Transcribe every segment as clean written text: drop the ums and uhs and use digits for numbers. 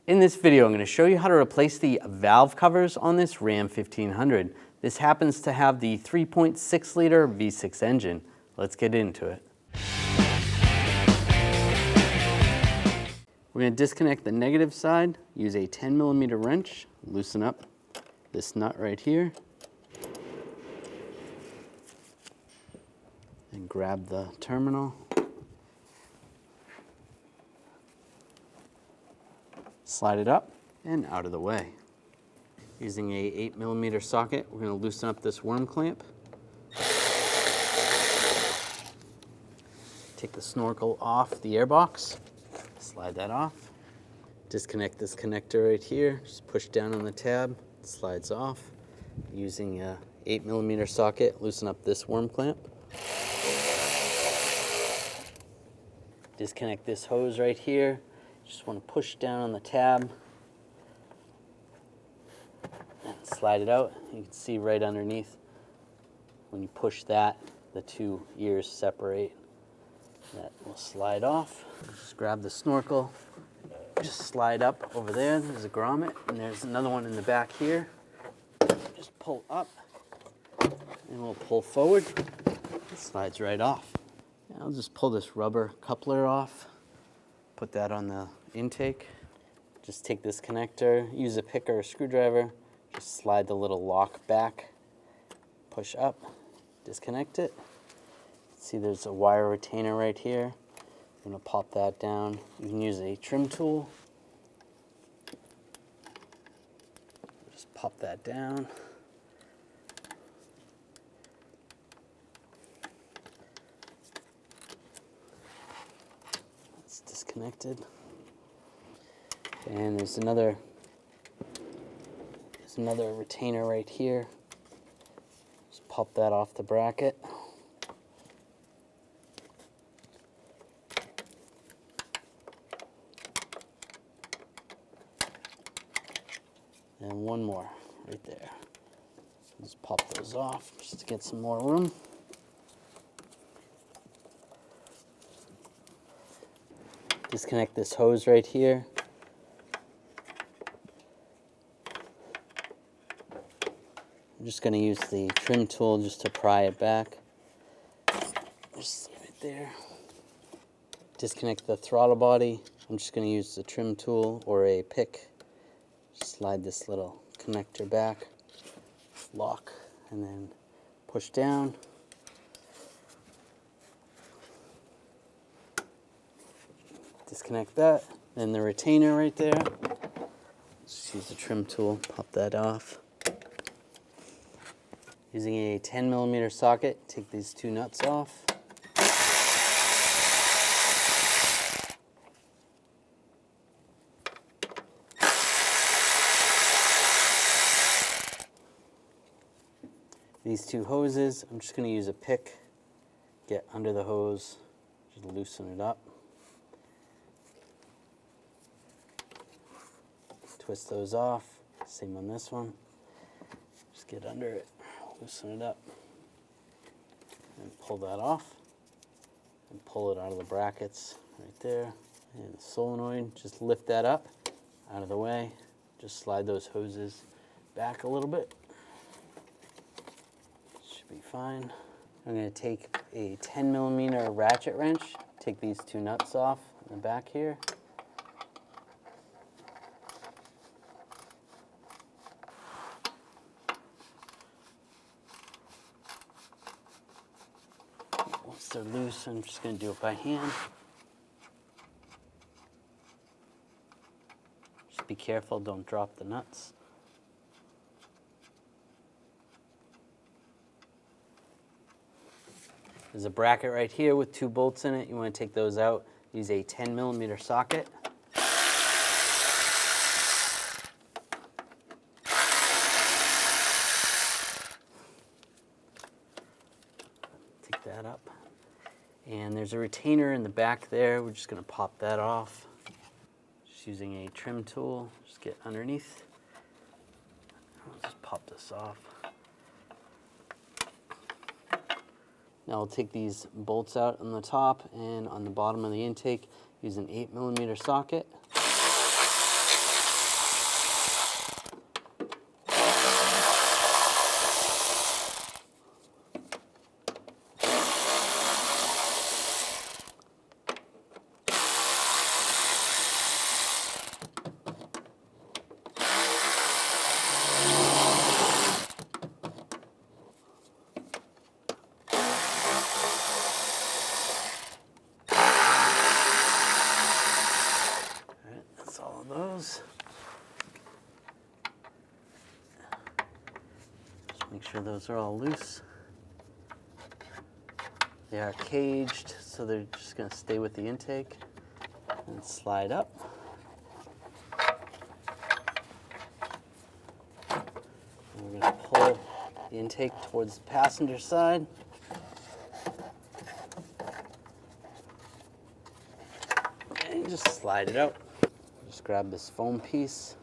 In this video, I'm going to show you how to replace the valve covers on this Ram 1500. This happens to have the 3.6 liter V6 engine. Let's get into it. We're going to disconnect the negative side, use a 10mm wrench, loosen up this nut right here, and grab the terminal. Slide it up and out of the way. Using a 8mm socket, we're going to loosen up this worm clamp. Take the snorkel off the airbox, slide that off. Disconnect this connector right here, just push down on the tab, it slides off. Using a 8mm socket, loosen up this worm clamp. Disconnect this hose right here. Just want to push down on the tab and slide it out. You can see right underneath, when you push that, the two ears separate. That will slide off. Just grab the snorkel, just slide up over there. There's a grommet, and there's another one in the back here. Just pull up, and we'll pull forward. It slides right off. Now I'll just pull this rubber coupler off, put that on the intake. Just take this connector, use a pick or a screwdriver, just slide the little lock back, push up, disconnect it. See, there's a wire retainer right here. I'm going to pop that down. You can use a trim tool. Just pop that down. It's disconnected. And there's another retainer right here. Just pop that off the bracket. And one more right there. Just pop those off just to get some more room. Disconnect this hose right here. I'm just going to use the trim tool just to pry it back. Just right there. Disconnect the throttle body. I'm just going to use the trim tool or a pick. Slide this little connector back, lock, and then push down. Disconnect that. Then the retainer right there. Just use the trim tool, pop that off. Using a 10mm socket, take these two nuts off. These two hoses, I'm just going to use a pick, get under the hose, just loosen it up. Twist those off, same on this one. Just get under it, loosen it up, and pull that off, and pull it out of the brackets right there. And the solenoid, just lift that up, out of the way. Just slide those hoses back a little bit. Should be fine. I'm going to take a 10mm ratchet wrench, take these two nuts off in the back here. Once they're loose, I'm just going to do it by hand. Just be careful, don't drop the nuts. There's a bracket right here with two bolts in it. You want to take those out. Use a 10mm socket. Take that up. And there's a retainer in the back there. We're just going to pop that off. Just using a trim tool. Just get underneath. I'll just pop this off. Now we'll take these bolts out on the top and on the bottom of the intake. Use an 8mm socket. those. Just make sure those are all loose. They are caged, so they're just going to stay with the intake and slide up. And we're going to pull the intake towards the passenger side. And just slide it out. Just grab this foam piece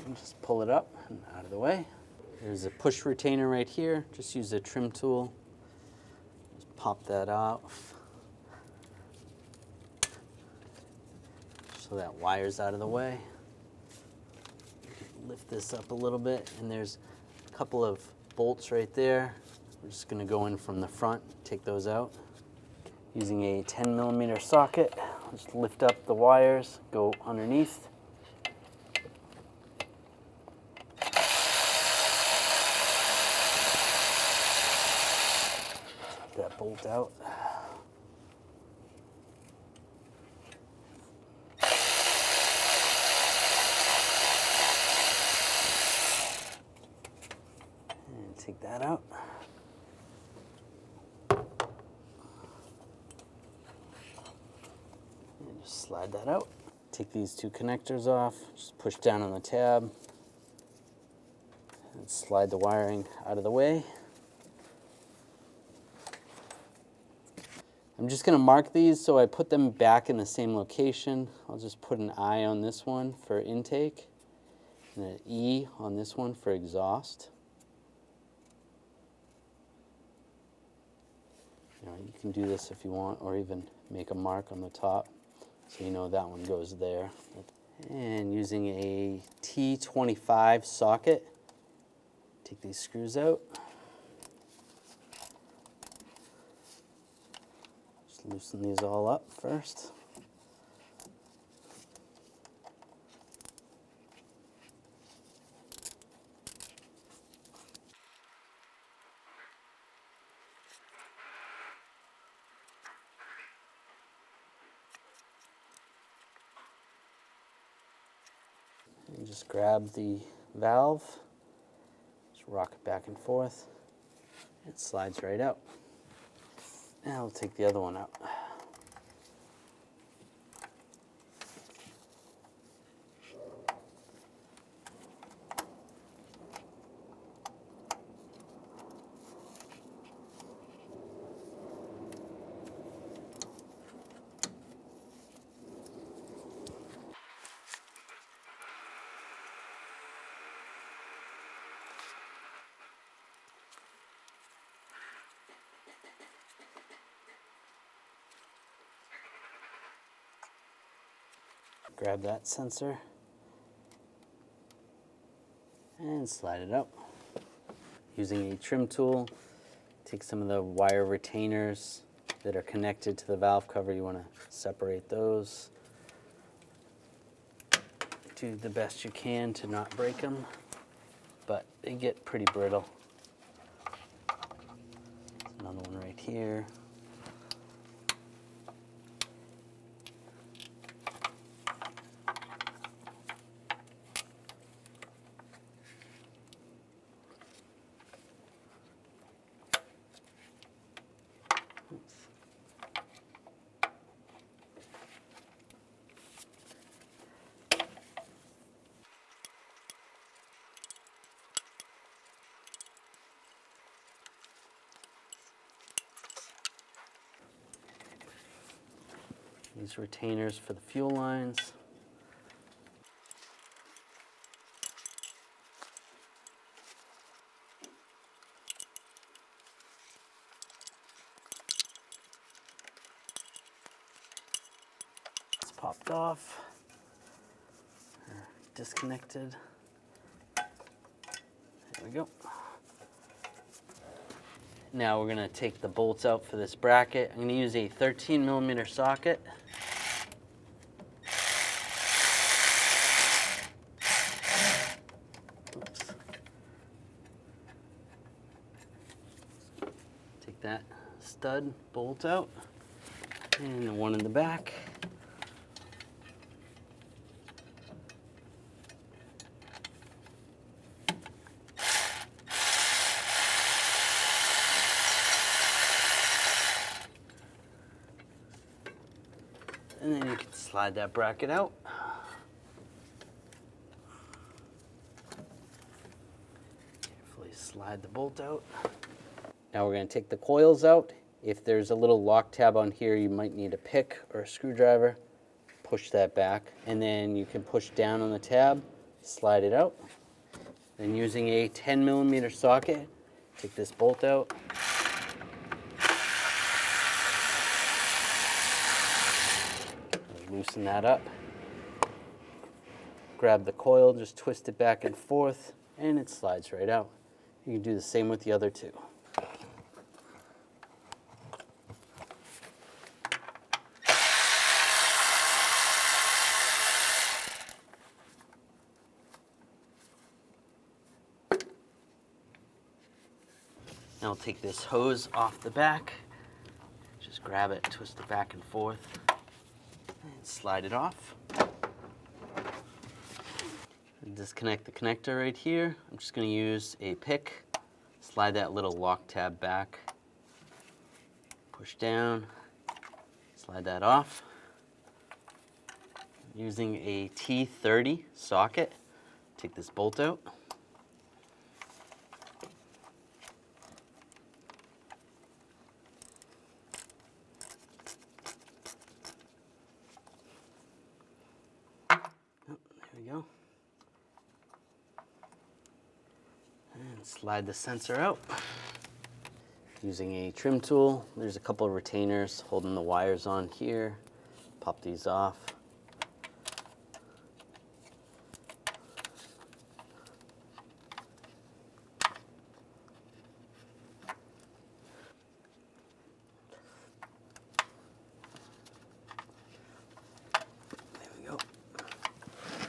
and just pull it up and out of the way. There's a push retainer right here. Just use a trim tool. Just pop that off so that wire's out of the way. Lift this up a little bit, and there's a couple of bolts right there. We're just going to go in from the front, take those out. Using a 10mm socket, just lift up the wires, go underneath. Take that bolt out. And take that out. Just slide that out. Take these two connectors off, just push down on the tab, and slide the wiring out of the way. I'm just going to mark these so I put them back in the same location. I'll just put an I on this one for intake, and an E on this one for exhaust. You can do this if you want, or even make a mark on the top, so you know that one goes there. And using a T25 socket, take these screws out. Just loosen these all up first. And just grab the valve, just rock it back and forth. It slides right out. Now we'll take the other one out. Grab that sensor and slide it out. Using a trim tool, take some of the wire retainers that are connected to the valve cover. You want to separate those. Do the best you can to not break them, but they get pretty brittle. Another one right here. These retainers for the fuel lines. It's popped off, or disconnected. There we go. Now we're going to take the bolts out for this bracket. I'm going to use a 13mm socket. Oops. Take that stud bolt out, and the one in the back. Slide that bracket out. Carefully slide the bolt out. Now we're going to take the coils out. If there's a little lock tab on here, you might need a pick or a screwdriver. Push that back, and then you can push down on the tab, slide it out. Then using a 10mm socket, take this bolt out. Loosen that up. Grab the coil, just twist it back and forth, and it slides right out. You can do the same with the other two. Now I'll take this hose off the back. Just grab it, twist it back and forth, and slide it off. Disconnect the connector right here. I'm just going to use a pick, slide that little lock tab back, push down, slide that off. Using a T30 socket, take this bolt out. There we go. And slide the sensor out. Using a trim tool, there's a couple of retainers holding the wires on here. Pop these off. There we go.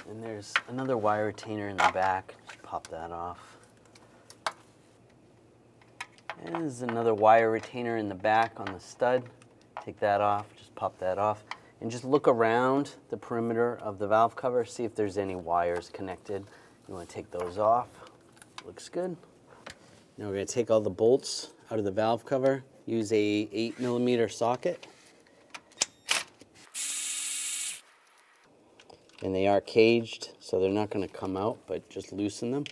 And there's another wire retainer in the back. Just pop that off. And there's another wire retainer in the back on the stud. Take that off, just pop that off. And just look around the perimeter of the valve cover, see if there's any wires connected. You want to take those off. Looks good. Now we're going to take all the bolts out of the valve cover. Use a 8mm socket. And they are caged, so they're not going to come out, but just loosen them.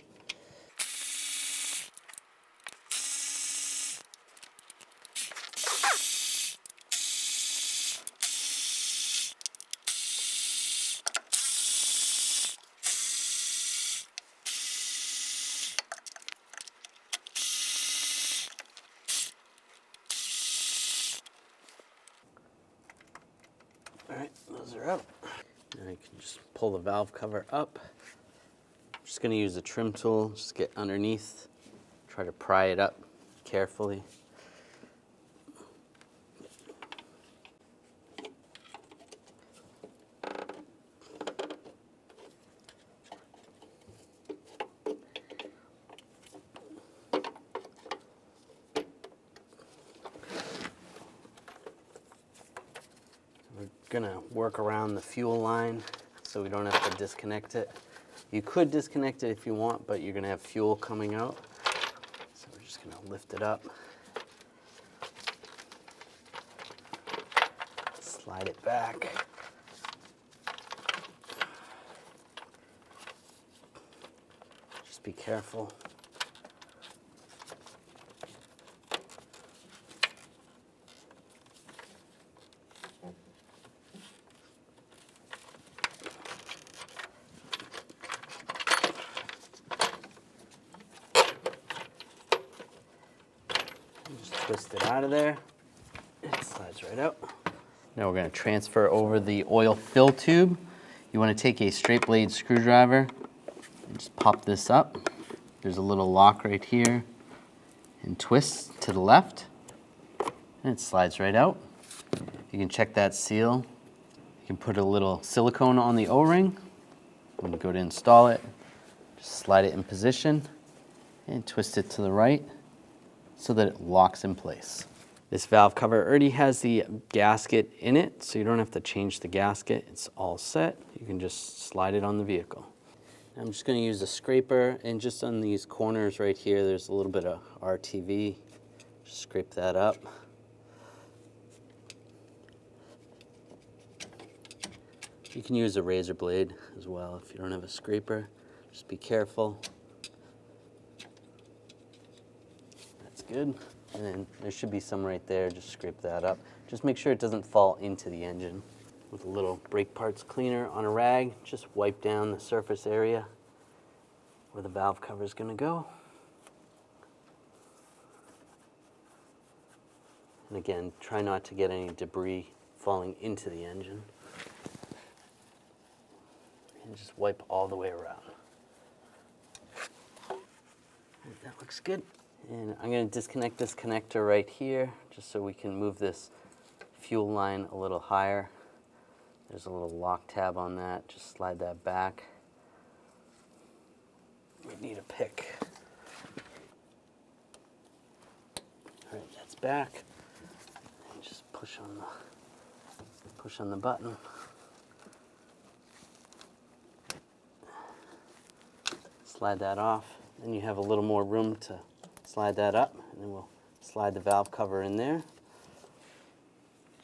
All right, those are out. Now you can just pull the valve cover up. I'm just going to use a trim tool, just get underneath, try to pry it up carefully. We're gonna work around the fuel line so we don't have to disconnect it. You could disconnect it if you want, but you're gonna have fuel coming out. So we're just gonna lift it up. Slide it back. Just be careful. Just twist it out of there. It slides right out. Now we're going to transfer over the oil fill tube. You want to take a straight blade screwdriver and just pop this up. There's a little lock right here and twist to the left and it slides right out. You can check that seal. You can put a little silicone on the O-ring. When you go to install it, just slide it in position and twist it to the right so that it locks in place. This valve cover already has the gasket in it, so you don't have to change the gasket. It's all set. You can just slide it on the vehicle. I'm just going to use a scraper, and just on these corners right here, there's a little bit of RTV. Just scrape that up. You can use a razor blade as well if you don't have a scraper. Just be careful. That's good. And then there should be some right there. Just scrape that up. Just make sure it doesn't fall into the engine. With a little brake parts cleaner on a rag, just wipe down the surface area where the valve cover is going to go. And again, try not to get any debris falling into the engine. And just wipe all the way around. And that looks good. And I'm going to disconnect this connector right here, just so we can move this fuel line a little higher. There's a little lock tab on that. Just slide that back. We need a pick. All right, that's back. And just push on the button. Slide that off. Then you have a little more room to slide that up, and then we'll slide the valve cover in there.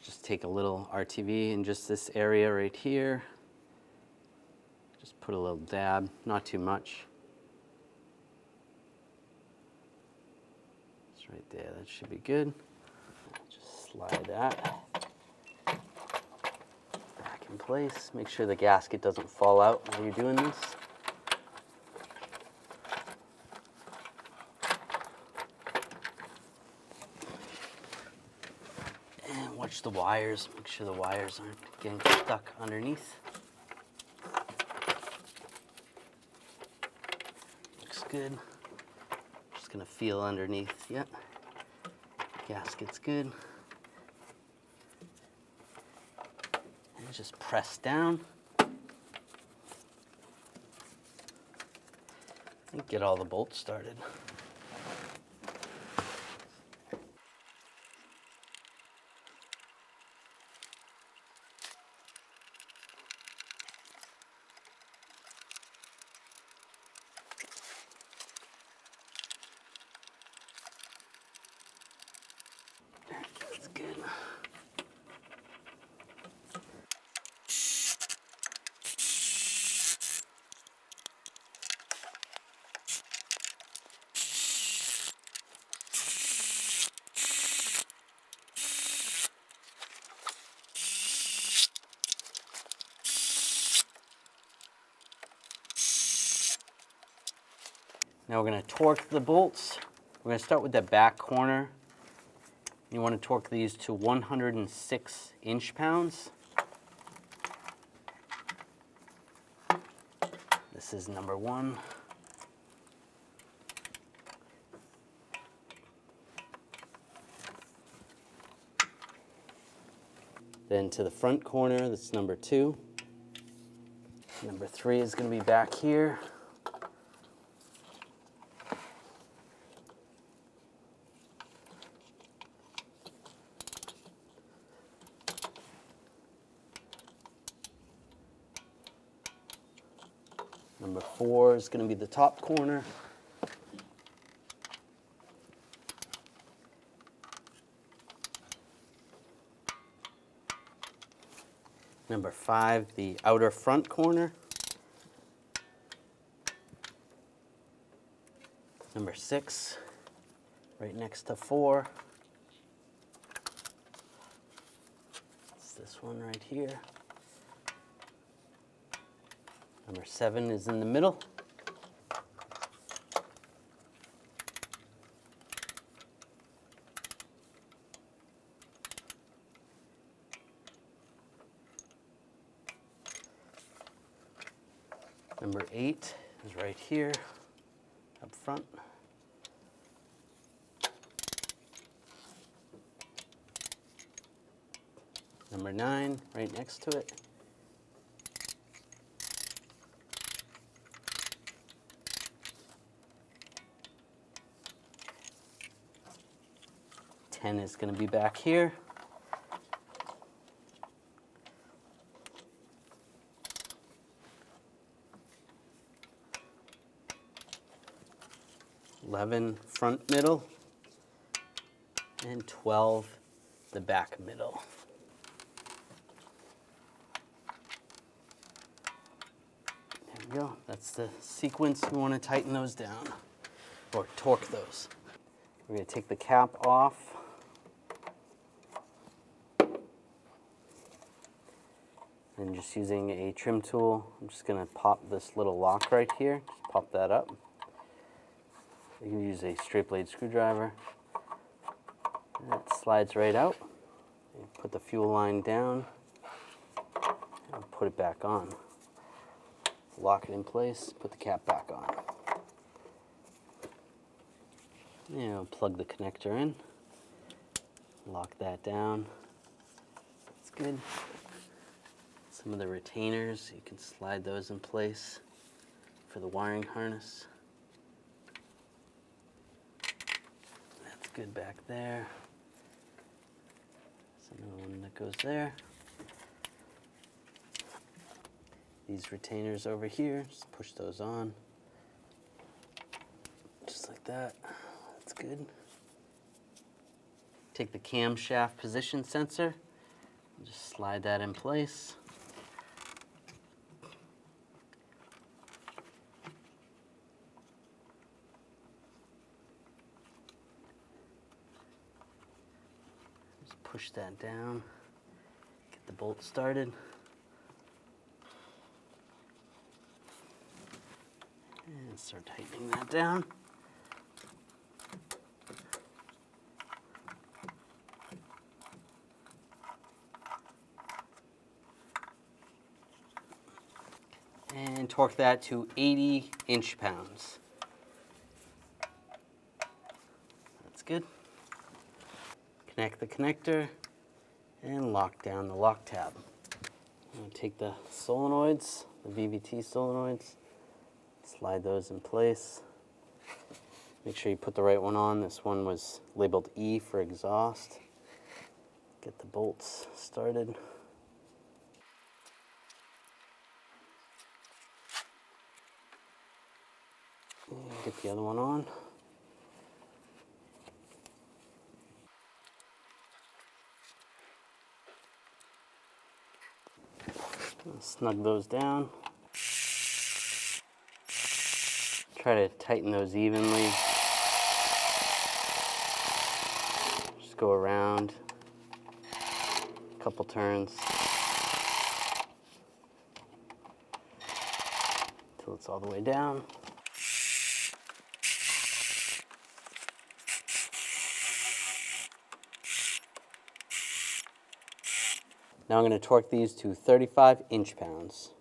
Just take a little RTV in just this area right here. Just put a little dab, not too much. It's right there, that should be good. Just slide that back in place. Make sure the gasket doesn't fall out while you're doing this. Watch the wires, make sure the wires aren't getting stuck underneath. Looks good. Just gonna feel underneath, yep. Gasket's good. And just press down. And get all the bolts started. That's good. Now we're going to torque the bolts. We're going to start with the back corner. You want to torque these to 106 inch-pounds. This is number 1. Then to the front corner, that's number 2. Number 3 is going to be back here. Number 4 is going to be the top corner. Number 5, the outer front corner. Number 6, right next to 4. It's this one right here. Number 7 is in the middle. Number 8 is right here, up front. Number 9, right next to it. Ten is going to be back here. $11 front middle, and 12 the back middle. There we go. That's the sequence. We want to tighten those down or torque those. We're going to take the cap off. And just using a trim tool, I'm just going to pop this little lock right here. Just pop that up. You can use a straight blade screwdriver. That slides right out. You put the fuel line down and put it back on. Lock it in place, put the cap back on. And plug the connector in. Lock that down. That's good. Some of the retainers, you can slide those in place for the wiring harness. That's good back there. There's another one that goes there. These retainers over here, just push those on. Just like that. That's good. Take the camshaft position sensor, and just slide that in place. Just push that down, get the bolt started. And start tightening that down. And torque that to 80 inch-pounds. That's good. Connect the connector and lock down the lock tab. I'm going to take the solenoids, the VVT solenoids, slide those in place. Make sure you put the right one on. This one was labeled E for exhaust. Get the bolts started. And get the other one on. Snug those down. Try to tighten those evenly. Just go around a couple turns until it's all the way down. Now I'm going to torque these to 35 inch-pounds.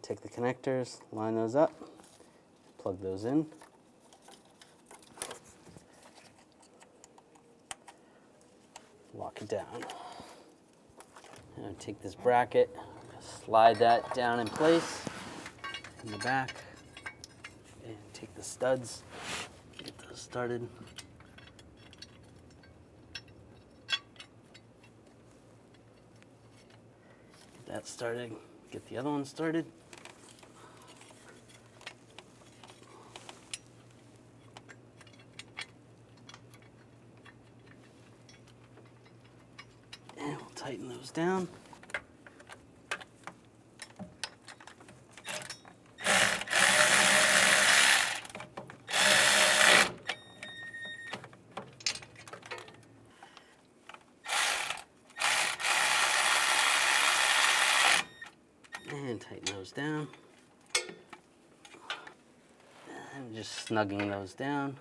Take the connectors, line those up, plug those in. Lock it down. And take this bracket, slide that down in place in the back, and take the studs, get those started. Get that started, get the other one started. And we'll tighten those down. And tighten those down. And just snugging those down.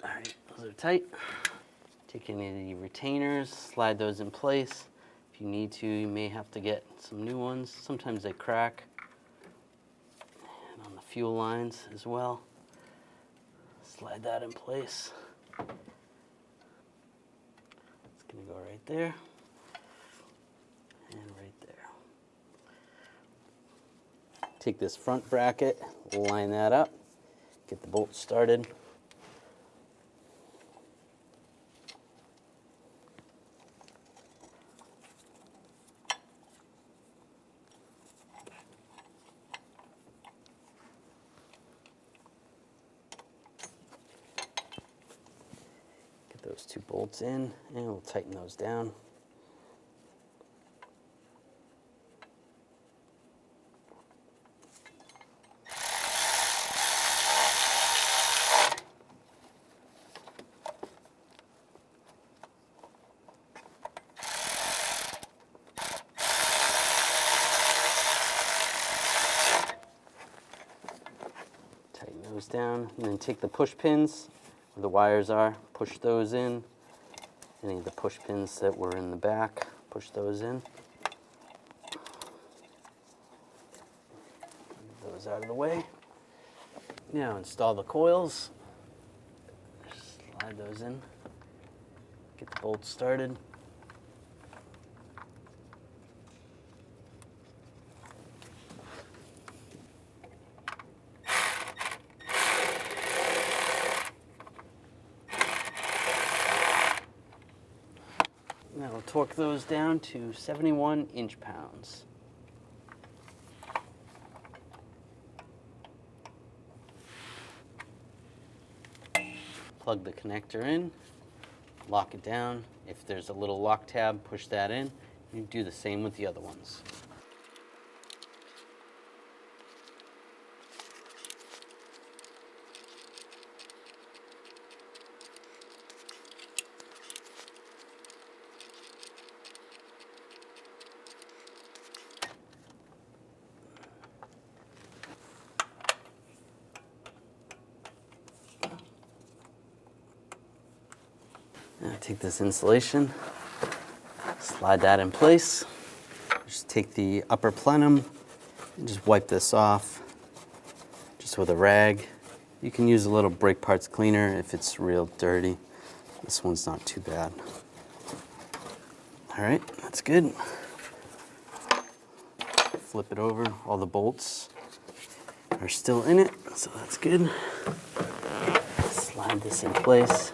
All right, those are tight. Take any of the retainers, slide those in place. If If you need to, you may have to get some new ones. Sometimes they crack. And on the fuel lines as well. Slide that in place. It's going to go right there and right there. Take this front bracket, line that up, get the bolt started. Those two bolts in, and we'll tighten those down. Tighten those down, and then take the push pins where the wires are, push those in. Any of the push pins that were in the back, push those in. Move those out of the way. Now install the coils. Slide those in. Get the bolts started. Now we'll torque those down to 71 inch-pounds. Plug the connector in, lock it down. If there's a little lock tab, push that in. You do the same with the other ones. Now take this insulation, slide that in place. Just take the upper plenum and just wipe this off just with a rag. You can use a little brake parts cleaner if it's real dirty. This one's not too bad. All right, that's good. Flip it over. All the bolts are still in it, so that's good. Slide this in place.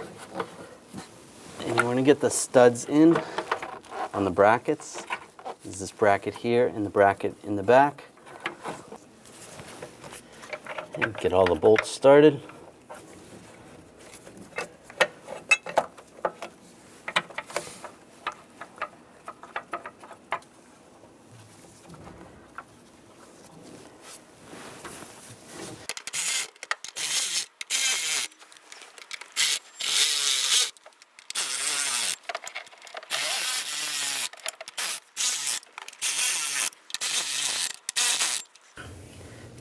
And you want to get the studs in on the brackets. There's this bracket here and the bracket in the back. And get all the bolts started.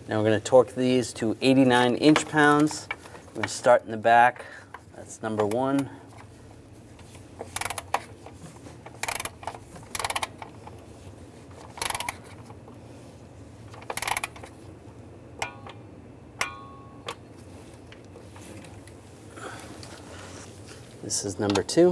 Now we're going to torque these to 89 inch-pounds. We're going to start in the back. That's number one. This is number two.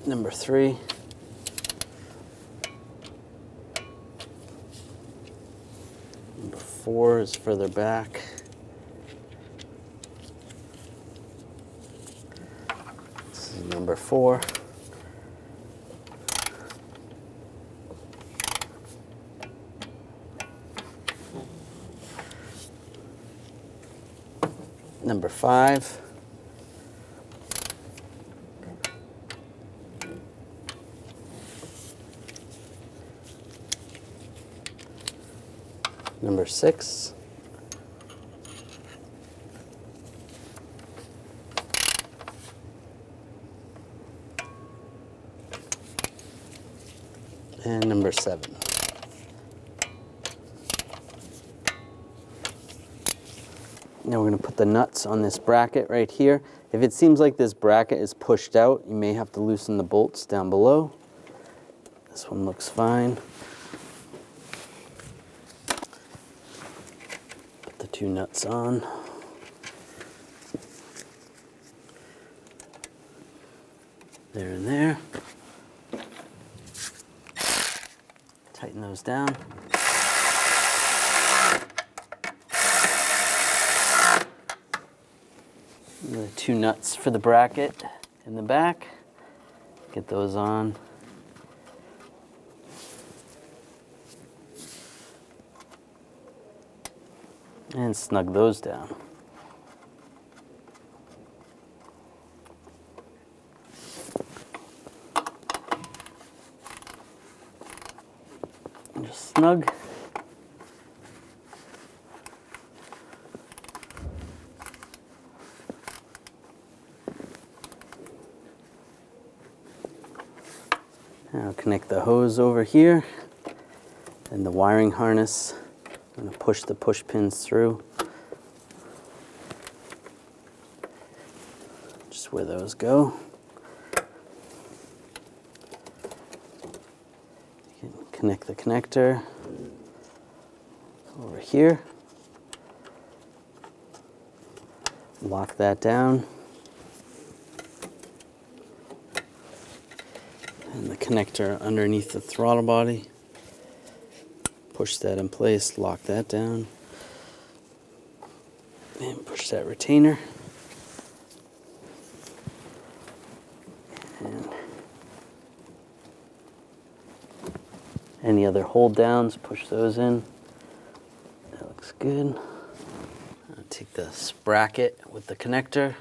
Number three. Number four is further back. This is number four. Number five. Number six. And number seven. Now we're going to put the nuts on this bracket right here. If it seems like this bracket is pushed out, you may have to loosen the bolts down below. This one looks fine. Put the two nuts on. There and there. Tighten those down. The two nuts for the bracket in the back. Get those on. And snug those down. And just snug. Now connect the hose over here and the wiring harness. I'm going to push the push pins through. Just where those go. You can connect the connector over here. Lock that down. And the connector underneath the throttle body. Push that in place, lock that down, and push that retainer. And any other hold downs, push those in. That looks good. I'll take the sprocket with the connector,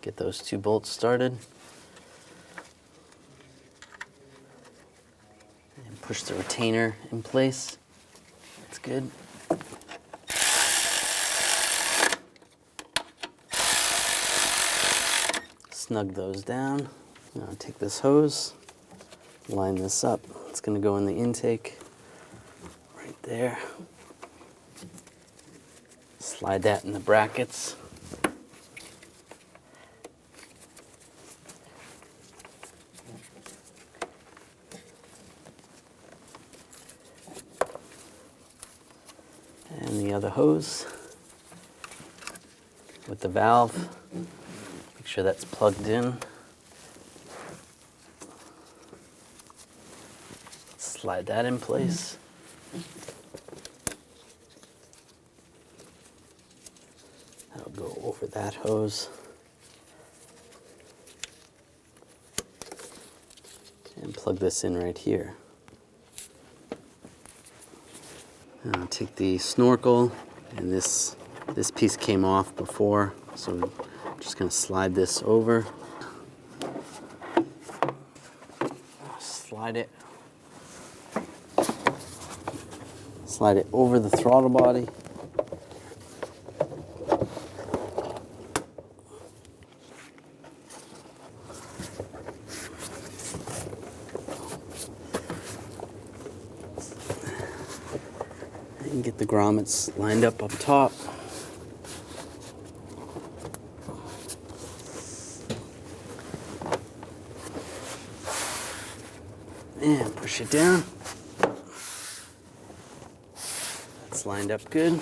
get those two bolts started. And push the retainer in place. That's good. Snug those down. Now take this hose, line this up. It's going to go in the intake right there. Slide that in the brackets. And the other hose with the valve. Make sure that's plugged in. Slide that in place. That'll go over that hose. And plug this in right here. I'll take the snorkel, and this piece came off before, so I'm just going to slide this over. Slide it over the throttle body. And get the grommets lined up top. And push it down. That's lined up good.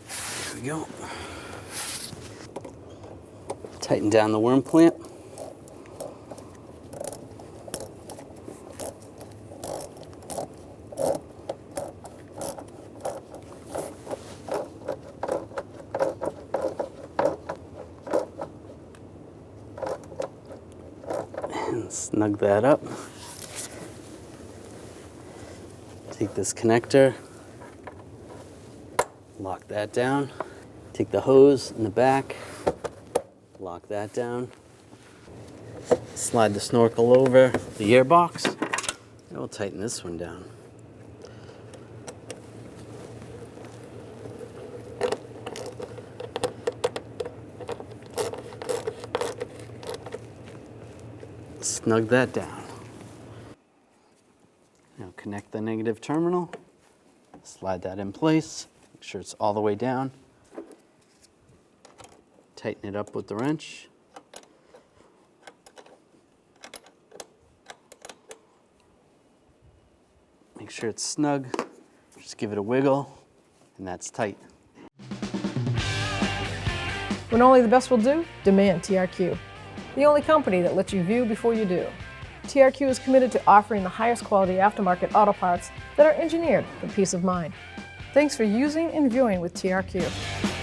There we go. Tighten down the worm clamp. And snug that up. Take this connector, lock that down. Take the hose in the back, lock that down. Slide the snorkel over the gearbox, and we'll tighten this one down. Snug that down. Now connect the negative terminal, slide that in place, Make sure it's all the way down. Tighten it up with the wrench. Make sure it's snug. Just give it a wiggle, and that's tight. When only the best will do, demand TRQ. The only company that lets you view before you do. TRQ is committed to offering the highest quality aftermarket auto parts that are engineered for peace of mind. Thanks for using and viewing with TRQ.